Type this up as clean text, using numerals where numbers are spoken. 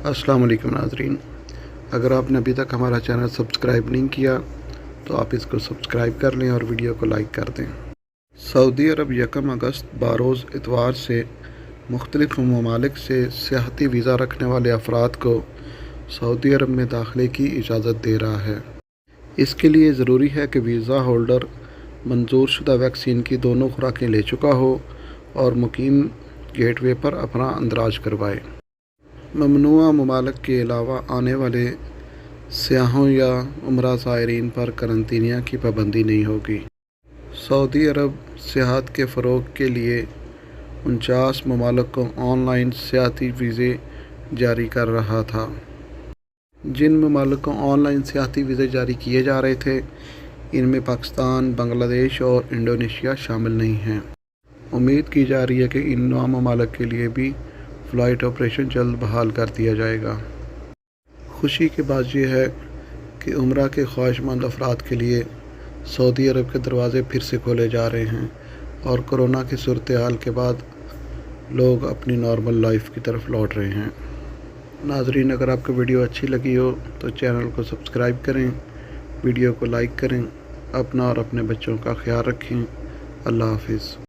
अस्सलाम वालेकुम नाज़रीन। अगर आपने अभी तक हमारा चैनल सब्सक्राइब नहीं किया तो आप इसको सब्सक्राइब कर लें और वीडियो को लाइक कर दें। सऊदी अरब 1 अगस्त बरोज़ इतवार से मुख्तलिफ़ ममालिक से सियाहती वीज़ा रखने वाले अफराद को सऊदी अरब में दाखिले की इजाज़त दे रहा है। इसके लिए ज़रूरी है कि वीज़ा होल्डर मंजूर शुदा वैक्सीन की दोनों खुराकें ले चुका हो और मुकीम गेटवे पर अपना अंदराज करवाए। ममनुआ ममालिक के अलावा आने वाले सियाहों या उम्रा ज़ायरीन पर करंतनिया की पाबंदी नहीं होगी। सऊदी अरब सियाहत के फ़रोग़ के लिए 49 ममालिक को ऑनलाइन सियाहती वीज़े जारी कर रहा था। जिन ममालिक को ऑनलाइन सियाहती वीज़े जारी किए जा रहे थे, इनमें पाकिस्तान, बांग्लादेश और इंडोनेशिया शामिल नहीं हैं। उम्मीद की जा रही है कि इन 9 ममालिक के लिए भी फ़्लाइट ऑपरेशन जल्द बहाल कर दिया जाएगा। खुशी की बात यह है कि उम्रा के ख्वाहिशमंद अफराद के लिए सऊदी अरब के दरवाज़े फिर से खोले जा रहे हैं और कोरोना की सूरत हाल के बाद लोग अपनी नॉर्मल लाइफ की तरफ लौट रहे हैं। नाज़रीन, अगर आपको वीडियो अच्छी लगी हो तो चैनल को सब्सक्राइब करें, वीडियो को लाइक करें, अपना और अपने बच्चों का ख्याल रखें। अल्लाह हाफ़िज़।